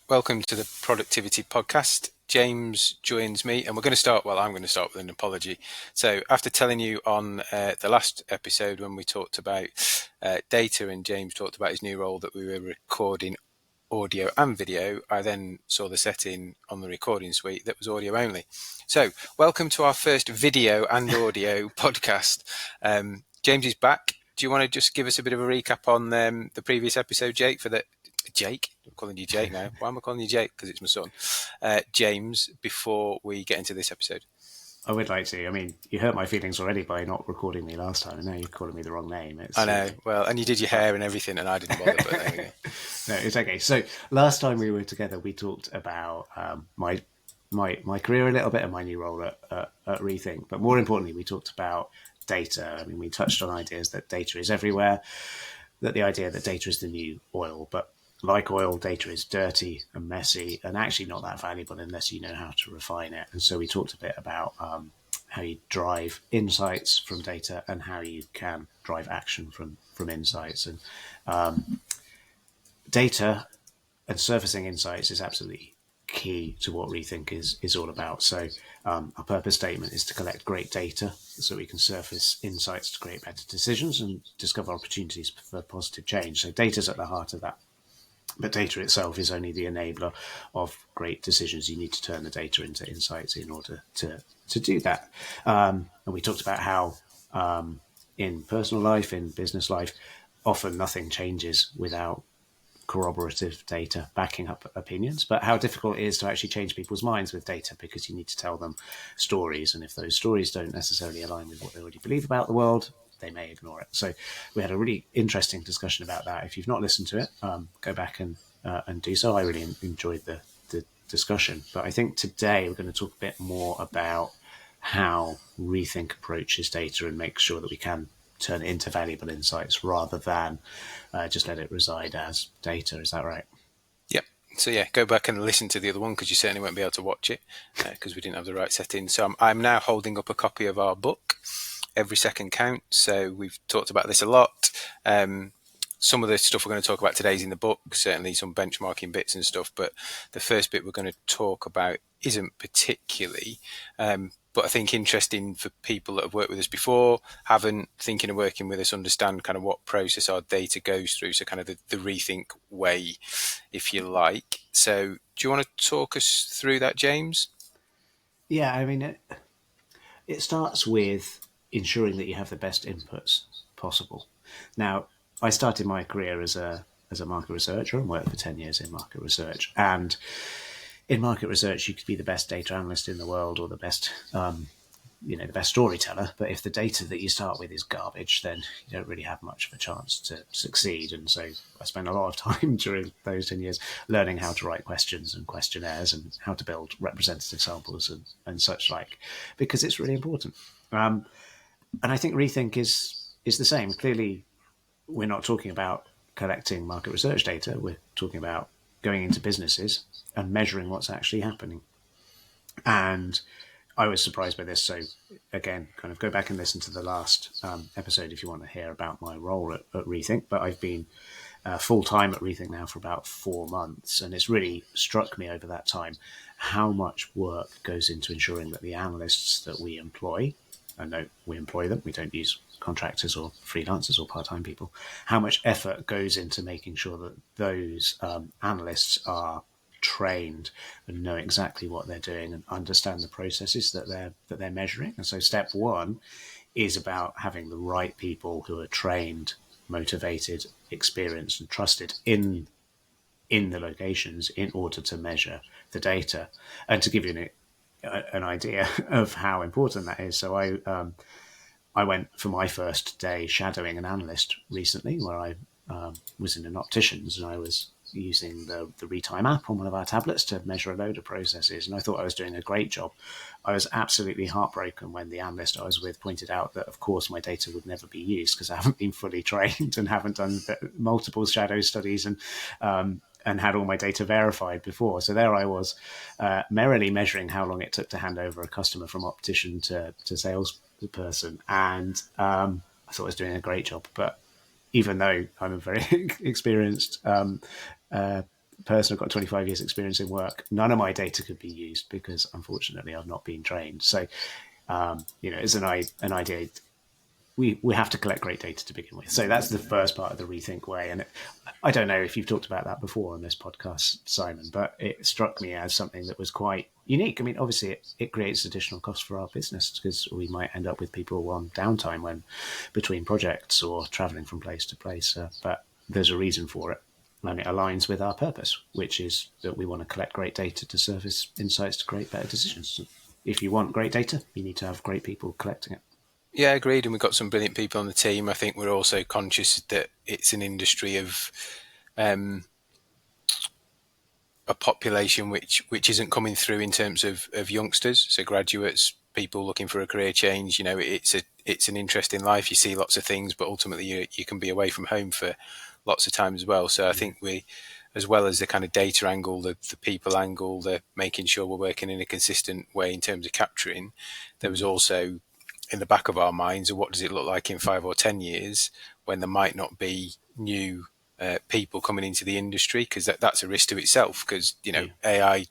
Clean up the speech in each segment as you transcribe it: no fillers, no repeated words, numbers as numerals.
welcome to the Productivity Podcast. James joins me, and I'm going to start with an apology. So after telling you on the last episode when we talked about data and James talked about his new role that we were recording audio and video, I then saw the setting on the recording suite that was audio only. So welcome to our first video and audio podcast. James is back. Do you want to just give us a bit of a recap on the previous episode, Jake, Jake? I'm calling you Jake now. Why am I calling you Jake? Because it's my son. James, before we get into this episode. I would like to. I mean, you hurt my feelings already by not recording me last time, and now you're calling me the wrong name. I know. Well, and you did your hair and everything, and I didn't bother, but there we go. No, it's okay. So last time we were together, we talked about my career a little bit and my new role at ReThink. But more importantly, we talked about data. I mean, we touched on ideas that data is everywhere, that the idea that data is the new oil. But like oil, data is dirty and messy and actually not that valuable unless you know how to refine it. And so we talked a bit about how you drive insights from data and how you can drive action from insights. And data and surfacing insights is absolutely key to what ReThink is all about. So our purpose statement is to collect great data so we can surface insights to create better decisions and discover opportunities for positive change. So data's at the heart of that. But data itself is only the enabler of great decisions. You need to turn the data into insights in order to do that. And we talked about how in personal life, in business life, often nothing changes without corroborative data backing up opinions, but how difficult it is to actually change people's minds with data because you need to tell them stories. And if those stories don't necessarily align with what they already believe about the world, they may ignore it. So we had a really interesting discussion about that. If you've not listened to it, go back and do so. I really enjoyed the discussion. But I think today we're going to talk a bit more about how ReThink approaches data and make sure that we can turn it into valuable insights rather than just let it reside as data. Is that right? Yep. So yeah, go back and listen to the other one because you certainly won't be able to watch it because we didn't have the right settings. So I'm now holding up a copy of our book, Every Second Counts. So we've talked about this a lot. Some of the stuff we're going to talk about today is in the book, certainly some benchmarking bits and stuff. But the first bit we're going to talk about isn't particularly, but I think interesting for people that have worked with us before, haven't, thinking of working with us, understand kind of what process our data goes through. So kind of the ReThink way, if you like. So do you want to talk us through that, James? Yeah, I mean, it starts with ensuring that you have the best inputs possible. Now, I started my career as a market researcher and worked for 10 years in market research. And in market research, you could be the best data analyst in the world or the best, the best storyteller. But if the data that you start with is garbage, then you don't really have much of a chance to succeed. And so I spent a lot of time during those 10 years learning how to write questions and questionnaires and how to build representative samples and such like, because it's really important. And I think ReThink is the same. Clearly, we're not talking about collecting market research data. We're talking about going into businesses and measuring what's actually happening. And I was surprised by this. So again, kind of go back and listen to the last episode if you want to hear about my role at ReThink. But I've been full-time at ReThink now for about 4 months. And it's really struck me over that time how much work goes into ensuring that the analysts that we employ, and no, we employ them, we don't use contractors or freelancers or part-time people, how much effort goes into making sure that those analysts are trained and know exactly what they're doing and understand the processes that they're measuring. And so step one is about having the right people who are trained, motivated, experienced and trusted in the locations in order to measure the data. And to give you an idea of how important that is, so I went for my first day shadowing an analyst recently where I was in an optician's and I was using the ReTime app on one of our tablets to measure a load of processes. And I thought I was doing a great job. I was absolutely heartbroken when the analyst I was with pointed out that, of course, my data would never be used because I haven't been fully trained and haven't done multiple shadow studies and had all my data verified before. So there I was merrily measuring how long it took to hand over a customer from optician to salesperson. And I thought I was doing a great job. But even though I'm a very experienced person who's got 25 years experience in work, none of my data could be used because unfortunately I've not been trained. So, it's an idea. We have to collect great data to begin with. So that's the first part of the ReThink Way. And I don't know if you've talked about that before on this podcast, Simon, but it struck me as something that was quite unique. I mean, obviously it creates additional costs for our business because we might end up with people on downtime when between projects or traveling from place to place. But there's a reason for it. And it aligns with our purpose, which is that we want to collect great data to surface insights to create better decisions. If you want great data, you need to have great people collecting it. Yeah, agreed. And we've got some brilliant people on the team. I think we're also conscious that it's an industry of a population which isn't coming through in terms of youngsters, so graduates, people looking for a career change. It's an interesting life. You see lots of things, but ultimately you can be away from home for lots of time as well. So I think we, as well as the kind of data angle, the people angle, the making sure we're working in a consistent way in terms of capturing, there was also in the back of our minds, what does it look like in 5 or 10 years when there might not be new people coming into the industry? Because that's a risk to itself. Because AI,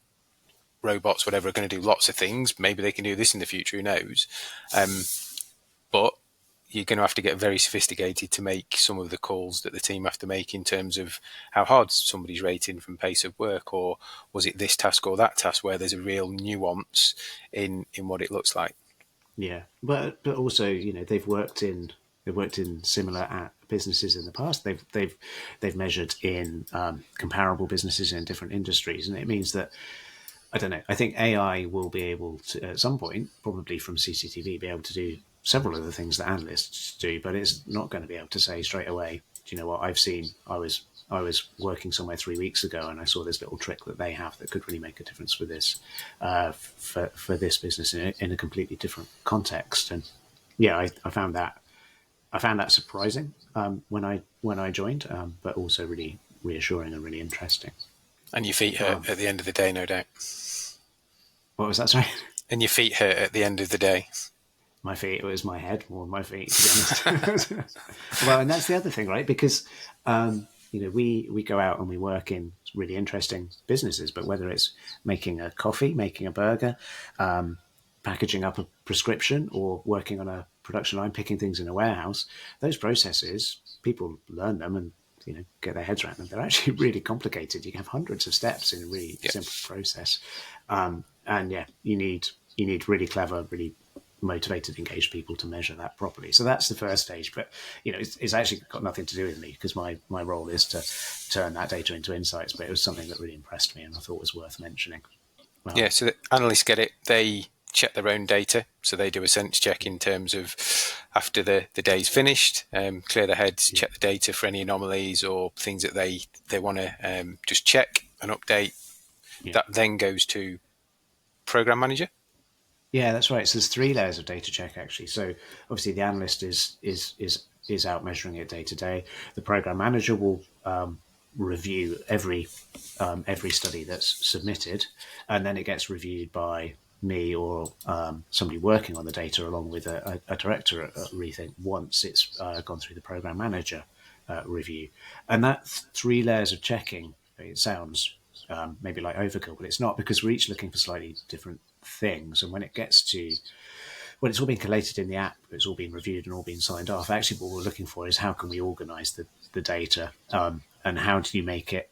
robots, whatever, are going to do lots of things. Maybe they can do this in the future. Who knows? But you're going to have to get very sophisticated to make some of the calls that the team have to make in terms of how hard somebody's rating from pace of work, or was it this task or that task, where there's a real nuance in what it looks like. Yeah, but also they've worked in similar businesses in the past. They've measured in comparable businesses in different industries, and it means that I don't know. I think AI will be able to at some point, probably from CCTV, be able to do several of the things that analysts do, but it's not going to be able to say straight away. Do you know what I've seen? I was working somewhere 3 weeks ago, and I saw this little trick that they have that could really make a difference for this for this business in a completely different context. And yeah, I found that surprising when I joined, but also really reassuring and really interesting. And your feet hurt at the end of the day, no doubt. What was that? Sorry. And your feet hurt at the end of the day. My feet, it was my head more than my feet, to be honest. Well, and that's the other thing, right? Because we go out and we work in really interesting businesses, but whether it's making a coffee, making a burger, packaging up a prescription, or working on a production line, picking things in a warehouse, those processes, people learn them and get their heads around them. They're actually really complicated. You can have hundreds of steps in a really simple process, and you need really clever, really motivated, engaged people to measure that properly. So that's the first stage. But it's actually got nothing to do with me, because my role is to turn that data into insights. But it was something that really impressed me and I thought was worth mentioning. Yeah, so the analysts get it. They check their own data, so they do a sense check in terms of after the day's finished, clear their heads, check the data for any anomalies or things that they want to just check and update. That then goes to program manager. Yeah, that's right. So there's 3 layers of data check, actually. So obviously the analyst is out measuring it day to day. The program manager will review every study that's submitted, and then it gets reviewed by me or somebody working on the data along with a director at ReThink once it's gone through the program manager review. And that 3 layers of checking, it sounds maybe like overkill, but it's not, because we're each looking for slightly different things. And when it's all been collated in the app, it's all been reviewed and all been signed off, actually what we're looking for is how can we organize the data, and how do you make it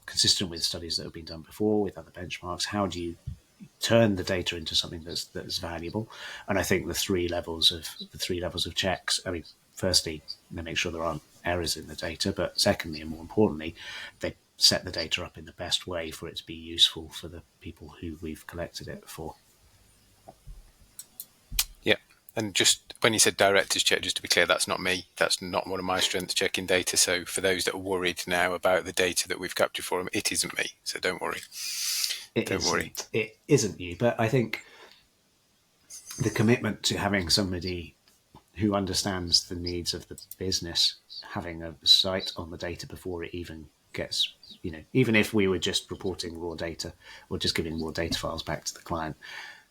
consistent with studies that have been done before, with other benchmarks? How do you turn the data into something that's valuable? And I think the three levels of checks, I mean, firstly, they make sure there aren't errors in the data, but secondly, and more importantly, they set the data up in the best way for it to be useful for the people who we've collected it for. Yeah, and just when you said director's check, just to be clear, that's not me. That's not one of my strengths, checking data. So for those that are worried now about the data that we've captured for them, it isn't me. So don't worry. Don't worry. It isn't you, but I think the commitment to having somebody who understands the needs of the business, having a sight on the data before it even gets, even if we were just reporting raw data or just giving raw data files back to the client,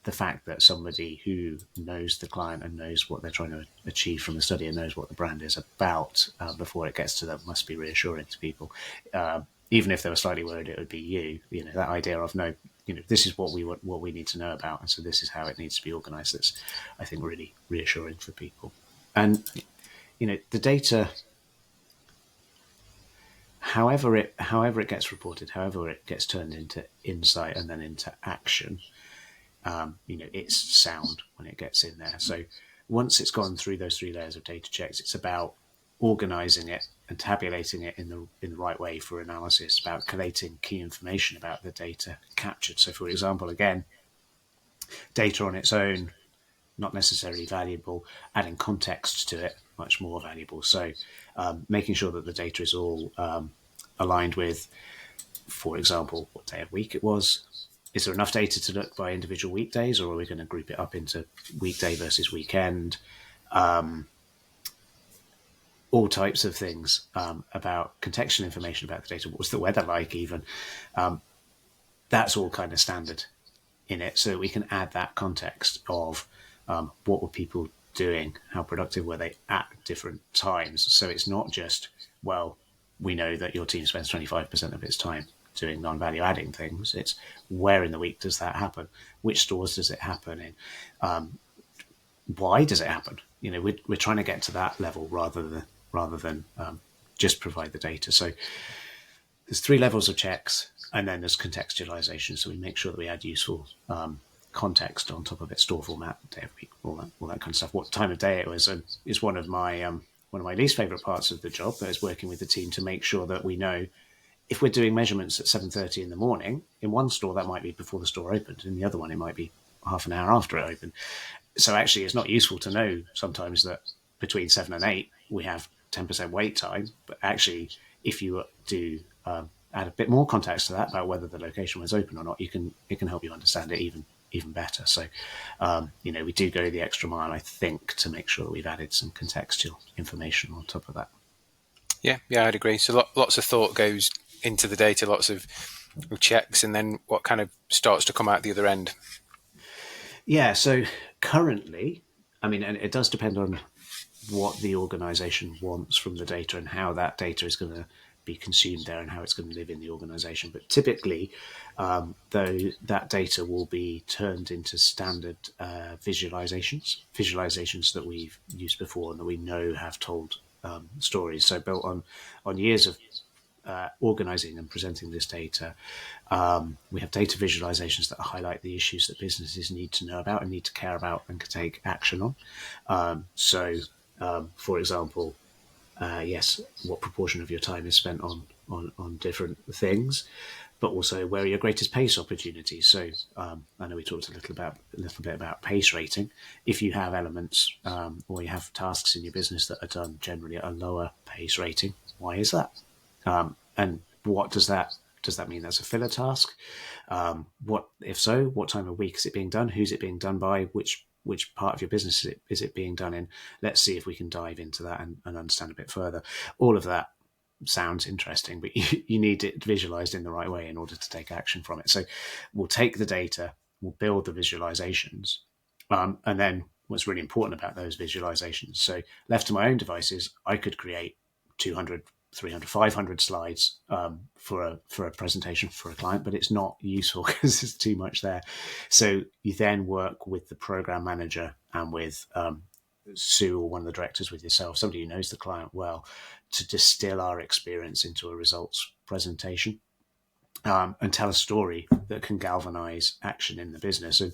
the fact that somebody who knows the client and knows what they're trying to achieve from the study and knows what the brand is about before it gets to them must be reassuring to people. even if they were slightly worried it would be you. That idea of, no, this is what we need to know about, and so this is how it needs to be organized. That's, I think, really reassuring for people. And the data, however it gets reported, however it gets turned into insight and then into action, it's sound when it gets in there. So once it's gone through those 3 layers of data checks, it's about organizing it and tabulating it in the right way for analysis, about collating key information about the data captured. So, for example, again, data on its own, not necessarily valuable. Adding context to it, much more valuable. So, making sure that the data is all aligned with, for example, what day of week it was. Is there enough data to look by individual weekdays, or are we going to group it up into weekday versus weekend? All types of things about contextual information about the data. What was the weather like even? That's all kind of standard in it, so that we can add that context of what were people doing, how productive were they at different times. So it's not just, well, we know that your team spends 25% of its time doing non-value adding things. It's where in the week does that happen? Which stores does it happen in? Why does it happen? We're trying to get to that level rather than just provide the data. So there's 3 levels of checks, and then there's contextualization. So we make sure that we add useful context on top of it, store format, day of week, all that kind of stuff. What time of day it was, and is one of my least favorite parts of the job. That is working with the team to make sure that we know if we're doing measurements at 7:30 in the morning. In one store, that might be before the store opened. In the other one, it might be half an hour after it opened. So actually, it's not useful to know sometimes that between 7 and 8 we have 10% wait time. But actually, if you do add a bit more context to that about whether the location was open or not, it can help you understand it even better. So, we do go the extra mile, I think, to make sure that we've added some contextual information on top of that. Yeah, I'd agree. So lots of thought goes into the data, lots of checks, and then what kind of starts to come out the other end? Yeah, so currently, and it does depend on what the organization wants from the data and how that data is going to be consumed there and how it's going to live in the organization. But typically, though, that data will be turned into standard visualizations that we've used before and that we know have told stories. So built on years of organizing and presenting this data, we have data visualizations that highlight the issues that businesses need to know about and need to care about and can take action on. For example, yes, what proportion of your time is spent on different things, but also where are your greatest pace opportunities. So I know we talked a little bit about pace rating. If you have elements or you have tasks in your business that are done generally at a lower pace rating, why is that? And what does that mean? That's a filler task. What if so? What time of week is it being done? Who's it being done by? Which part of your business is it being done in? Let's see if we can dive into that and understand a bit further. All of that sounds interesting, but you need it visualized in the right way in order to take action from it. So we'll take the data, we'll build the visualizations, and then what's really important about those visualizations. So left to my own devices, I could create 200, 300, 500 slides for a presentation for a client, but it's not useful because there's too much there. So you then work with the program manager and with Sue or one of the directors, with yourself, somebody who knows the client well, to distill our experience into a results presentation and tell a story that can galvanize action in the business. And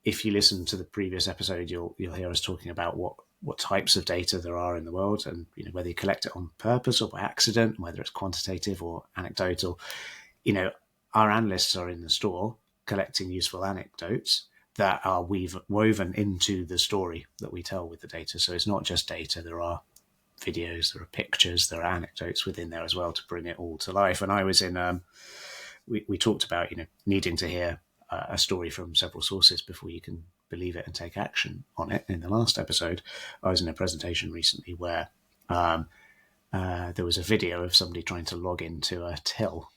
if you listen to the previous episode, you'll hear us talking about what types of data there are in the world, and whether you collect it on purpose or by accident, whether it's quantitative or anecdotal. Our analysts are in the store collecting useful anecdotes that are woven into the story that we tell with the data. So it's not just data. There are videos, there are pictures, there are anecdotes within there as well to bring it all to life. And I was in, we talked about, needing to hear a story from several sources before you can believe it and take action on it. In the last episode, I was in a presentation recently where there was a video of somebody trying to log into a till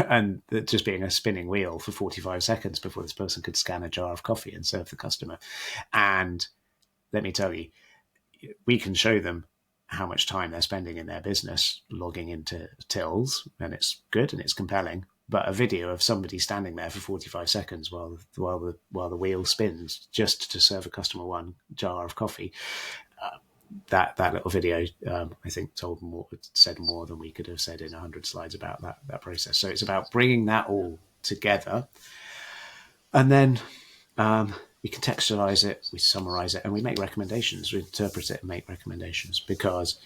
and just being a spinning wheel for 45 seconds before this person could scan a jar of coffee and serve the customer. And let me tell you, we can show them how much time they're spending in their business logging into tills, and it's good and it's compelling. But a video of somebody standing there for 45 seconds while the wheel spins just to serve a customer one jar of coffee, that little video, I think, said more than we could have said in 100 slides about that process. So it's about bringing that all together, and then we contextualize it, we summarize it, and we make recommendations. We interpret it and make recommendations, because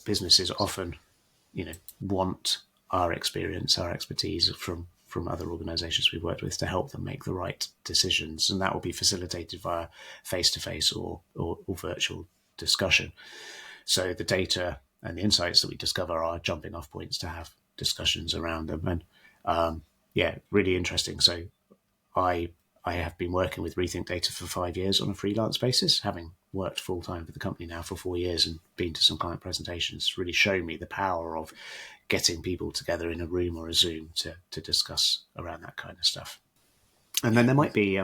businesses often, want our experience, our expertise from other organizations we've worked with to help them make the right decisions. And that will be facilitated via face-to-face or virtual discussion. So the data and the insights that we discover are jumping off points to have discussions around them. And really interesting. So I have been working with ReThink Data for 5 years on a freelance basis, having worked full-time for the company now for 4 years and been to some client presentations, really shown me the power of getting people together in a room or a Zoom to discuss around that kind of stuff. And then there might be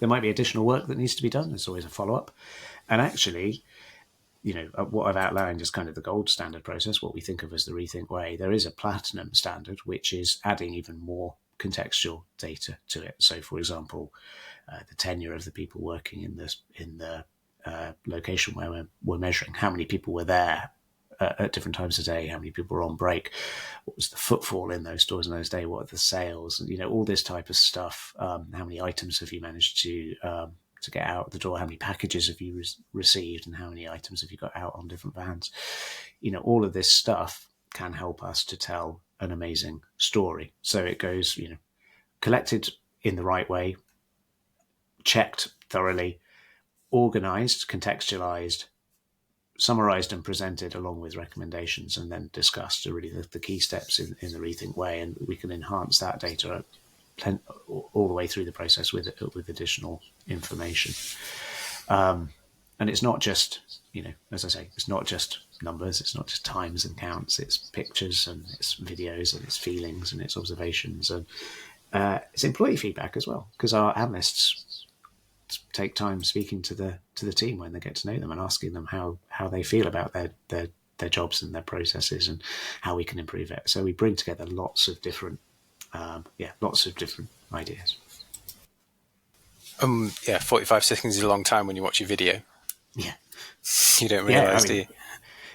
additional work that needs to be done. There's always a follow-up. And actually, what I've outlined is kind of the gold standard process, what we think of as the ReThink Way. There is a platinum standard, which is adding even more contextual data to it. So, for example, the tenure of the people working in the location where we're measuring, how many people were there at different times of day, how many people were on break, what was the footfall in those stores in those days, what are the sales, and all this type of stuff. How many items have you managed to get out the door? How many packages have you received, and how many items have you got out on different vans? All of this stuff can help us to tell an amazing story. So it goes, collected in the right way, checked thoroughly, organized, contextualized, summarized and presented along with recommendations, and then discussed are really the key steps in the ReThink Way. And we can enhance that data all the way through the process with additional information. And it's not just, as I say, it's not just numbers, it's not just times and counts, it's pictures and it's videos and it's feelings and it's observations, and it's employee feedback as well, because our analysts take time speaking to the team when they get to know them and asking them how they feel about their jobs and their processes and how we can improve it. So we bring together lots of different ideas. 45 seconds is a long time when you watch a video. Yeah. You don't realise, do you?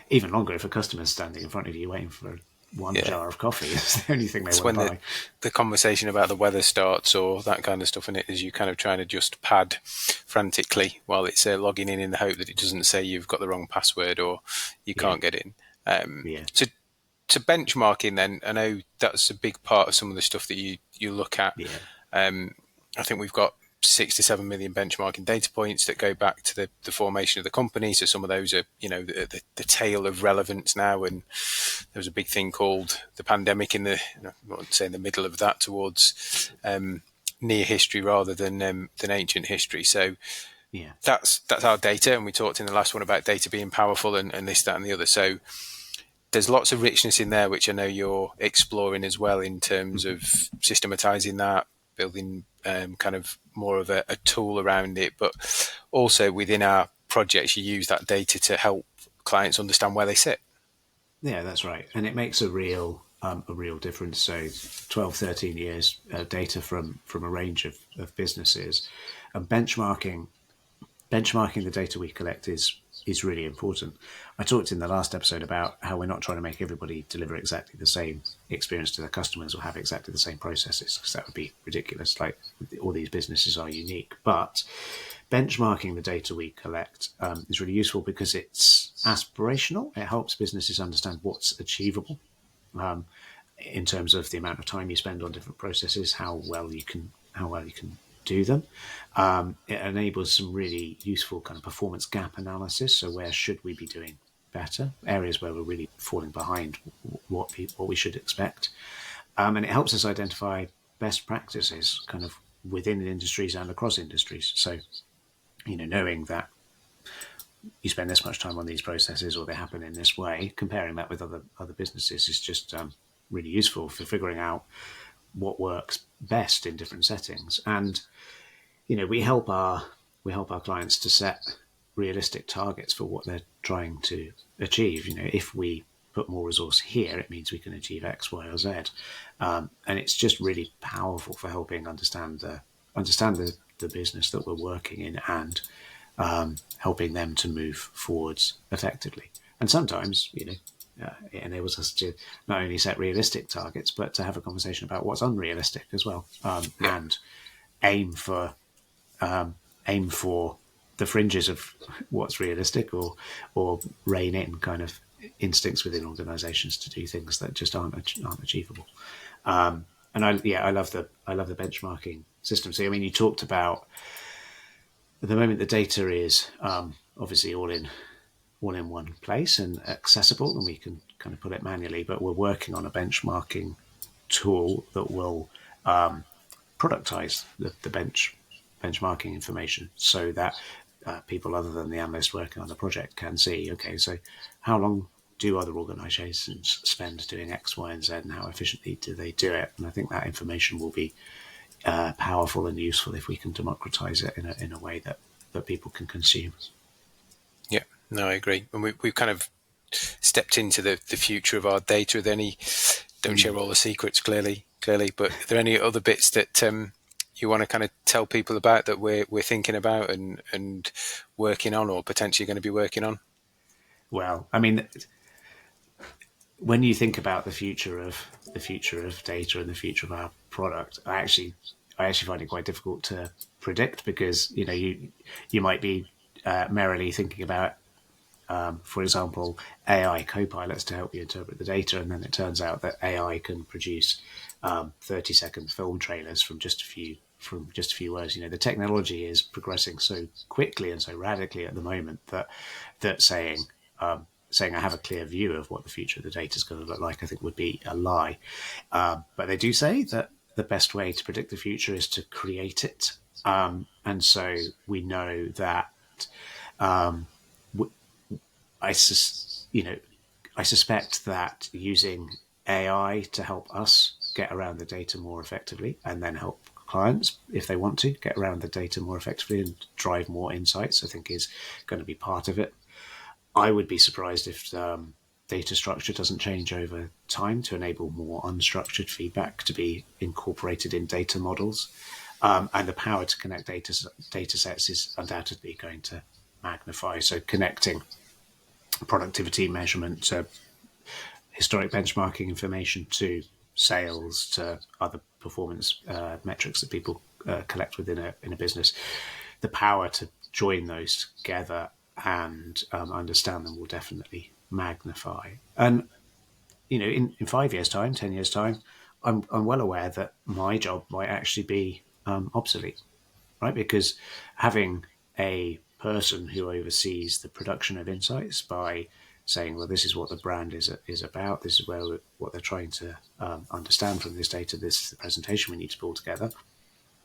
Even longer if a customer's standing in front of you waiting for one jar of coffee. It's the only thing they want to buy. The conversation about the weather starts or that kind of stuff, and it is you kind of trying to just pad frantically while it's logging in the hope that it doesn't say you've got the wrong password or you can't get in. To benchmarking then, I know that's a big part of some of the stuff that you look at. I think we've got 6 to 7 million benchmarking data points that go back to the formation of the company. So some of those are, the tail of relevance now. And there was a big thing called the pandemic in I wouldn't say in the middle of that, towards near history rather than ancient history. So that's our data. And we talked in the last one about data being powerful and this, that, and the other. So there's lots of richness in there, which I know you're exploring as well in terms of systematizing that, building kind of more of a tool around it, but also within our projects, you use that data to help clients understand where they sit. Yeah, that's right. And it makes a real difference. So 12, 13 years data from a range of businesses, and benchmarking the data we collect is really important. I talked in the last episode about how we're not trying to make everybody deliver exactly the same experience to their customers or have exactly the same processes, because that would be ridiculous. Like, all these businesses are unique, but benchmarking the data we collect is really useful because it's aspirational. It helps businesses understand what's achievable in terms of the amount of time you spend on different processes, how well you can do them. It enables some really useful kind of performance gap analysis. So where should we be doing better? Areas where we're really falling behind what we should expect. And it helps us identify best practices kind of within industries and across industries. So, knowing that you spend this much time on these processes or they happen in this way, comparing that with other businesses is just really useful for figuring out what works best in different settings. And we help our clients to set realistic targets for what they're trying to achieve. If we put more resource here, it means we can achieve X, Y, or Z, and it's just really powerful for helping understand the business that we're working in, and helping them to move forwards effectively. And sometimes, it enables us to not only set realistic targets, but to have a conversation about what's unrealistic as well, and aim for the fringes of what's realistic, or rein in kind of instincts within organisations to do things that just aren't achievable. And I love the benchmarking system. So you talked about, at the moment the data is obviously all in one place and accessible, and we can kind of put it manually, but we're working on a benchmarking tool that will productize the benchmarking information, so that people other than the analyst working on the project can see, okay, so how long do other organizations spend doing X, Y, and Z, and how efficiently do they do it? And I think that information will be powerful and useful if we can democratize it in a way that people can consume. Yeah, no, I agree. And we've kind of stepped into the future of our data. Are there any, don't share all the secrets clearly, but are there any other bits that you want to kind of tell people about that we're thinking about and working on, or potentially going to be working on? Well, when you think about the future of data and the future of our product, I actually find it quite difficult to predict, because you might be merrily thinking about, for example, AI co-pilots to help you interpret the data, and then it turns out that AI can produce 30-second film trailers from just a few words. The technology is progressing so quickly and so radically at the moment that saying I have a clear view of what the future of the data is going to look like, I think would be a lie. But they do say that the best way to predict the future is to create it. And so we know that I suspect that using AI to help us get around the data more effectively, and then help clients, if they want to, get around the data more effectively and drive more insights, I think is going to be part of it. I would be surprised if data structure doesn't change over time to enable more unstructured feedback to be incorporated in data models. And the power to connect data sets is undoubtedly going to magnify. So connecting productivity measurement to historic benchmarking information to sales to other performance metrics that people collect within a business, the power to join those together and understand them will definitely magnify. And in 5 years' time, 10 years' time, I'm well aware that my job might actually be obsolete, right? Because having a person who oversees the production of insights by saying, well, this is what the brand is about, this is what they're trying to understand from this data, this is the presentation we need to pull together.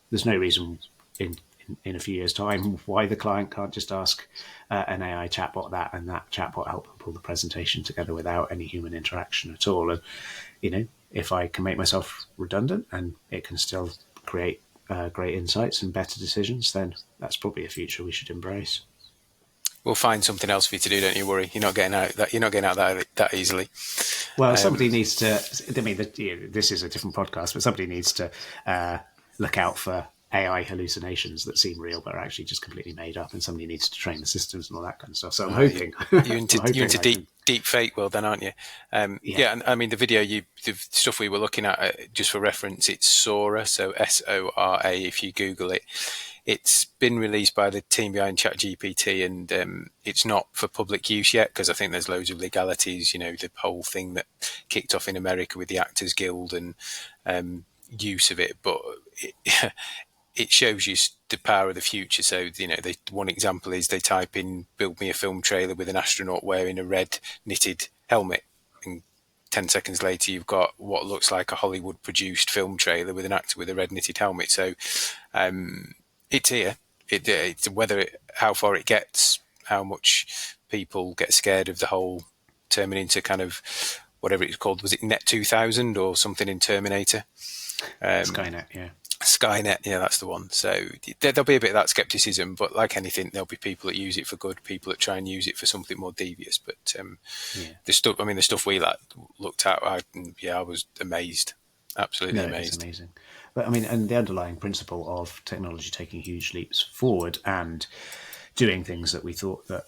There's no reason in a few years' time why the client can't just ask an AI chatbot that, and that chatbot help them pull the presentation together without any human interaction at all. And if I can make myself redundant and it can still create great insights and better decisions, then that's probably a future we should embrace. We'll find something else for you to do. Don't you worry. You're not getting out that easily. Well, somebody needs to. This is a different podcast, but somebody needs to look out for AI hallucinations that seem real but are actually just completely made up, and somebody needs to train the systems and all that kind of stuff. So I'm hoping you're into deep fake world, then, aren't you? Yeah, and the video the stuff we were looking at, just for reference, it's Sora, so Sora. If you Google it, it's been released by the team behind ChatGPT, and it's not for public use yet because I think there's loads of legalities. The whole thing that kicked off in America with the Actors Guild and use of it, but it shows you the power of the future. So, one example is they type in, build me a film trailer with an astronaut wearing a red knitted helmet. And 10 seconds later, you've got what looks like a Hollywood produced film trailer with an actor with a red knitted helmet. So it's here. It's how far it gets, how much people get scared of the whole turning into kind of whatever it's called. Was it Net 2000 or something in Terminator? Skynet, yeah. Skynet, yeah, that's the one. So there'll be a bit of that skepticism, but like anything, there'll be people that use it for good, people that try and use it for something more devious. But Yeah. the stuff we looked at, I was amazed, absolutely No, it's amazed. amazing. But I mean, and the underlying principle of technology taking huge leaps forward and doing things that we thought that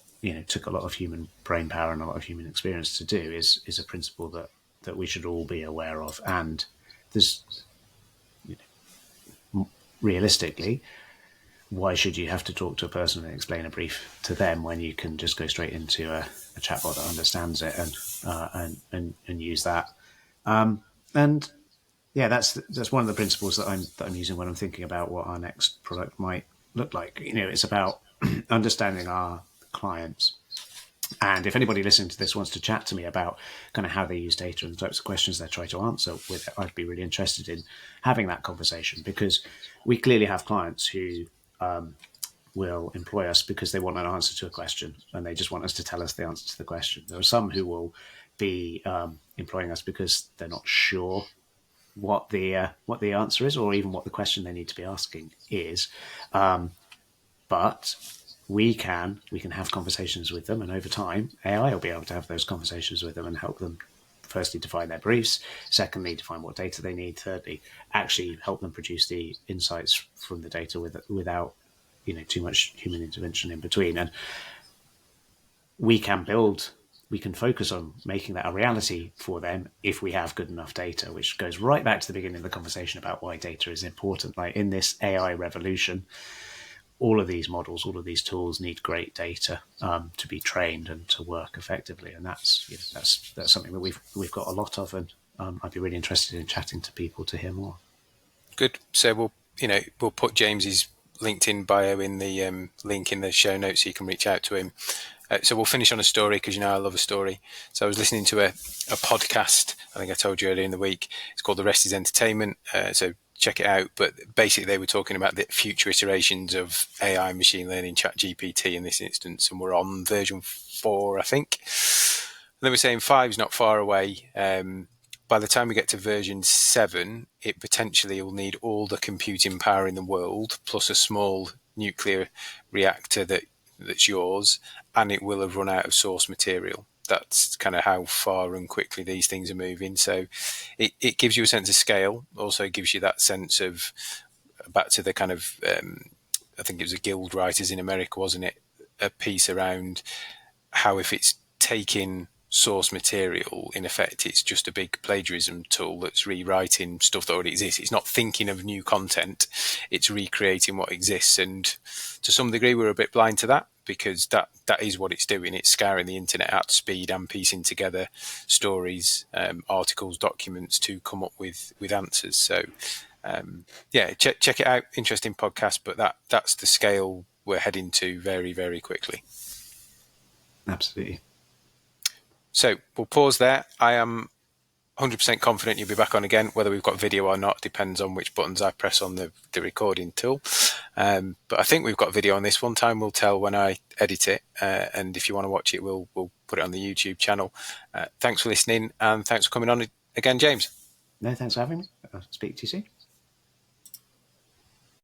took a lot of human brain power and a lot of human experience to do is a principle that we should all be aware of. And there's realistically, why should you have to talk to a person and explain a brief to them when you can just go straight into a chatbot that understands it and use that? And yeah, that's one of the principles that I'm using when I'm thinking about what our next product might look like. It's about understanding our clients. And if anybody listening to this wants to chat to me about kind of how they use data and the types of questions they try to answer with it, I'd be really interested in having that conversation, because we clearly have clients who will employ us because they want an answer to a question and they just want us to tell us the answer to the question. There are some who will be employing us because they're not sure what the answer is, or even what the question they need to be asking is. But we can have conversations with them, and over time, AI will be able to have those conversations with them and help them, firstly, define their briefs, secondly, define what data they need, thirdly, actually help them produce the insights from the data without too much human intervention in between. And we can focus on making that a reality for them if we have good enough data, which goes right back to the beginning of the conversation about why data is important. Like in this AI revolution, all of these models, all of these tools need great data to be trained and to work effectively, and that's something that we've got a lot of, and I'd be really interested in chatting to people to hear more. Good. So we'll put James's LinkedIn bio in the link in the show notes so you can reach out to him. So we'll finish on a story, because I love a story. So I was listening to a podcast, I think I told you earlier in the week. It's called The Rest is Entertainment. So check it out. But basically they were talking about the future iterations of AI, machine learning, ChatGPT in this instance, and we're on version 4, I think. And they were saying 5's not far away. By the time we get to version 7, it potentially will need all the computing power in the world, plus a small nuclear reactor that's yours, and it will have run out of source material. That's kind of how far and quickly these things are moving. So it gives you a sense of scale. Also gives you that sense of, back to the kind of, I think it was a Guild Writers in America, wasn't it? A piece around how if it's taking source material, in effect, it's just a big plagiarism tool that's rewriting stuff that already exists. It's not thinking of new content, it's recreating what exists. And to some degree, we're a bit blind to that, because that is what it's doing. It's scouring the internet at speed and piecing together stories, articles, documents to come up with answers. So check it out. Interesting podcast, but that's the scale we're heading to very, very quickly. Absolutely. So we'll pause there. I am 100% confident you'll be back on again. Whether we've got video or not depends on which buttons I press on the recording tool. But I think we've got video on this one. Time will tell when I edit it. And if you want to watch it, we'll put it on the YouTube channel. Thanks for listening, and thanks for coming on again, James. No, thanks for having me. I'll speak to you soon.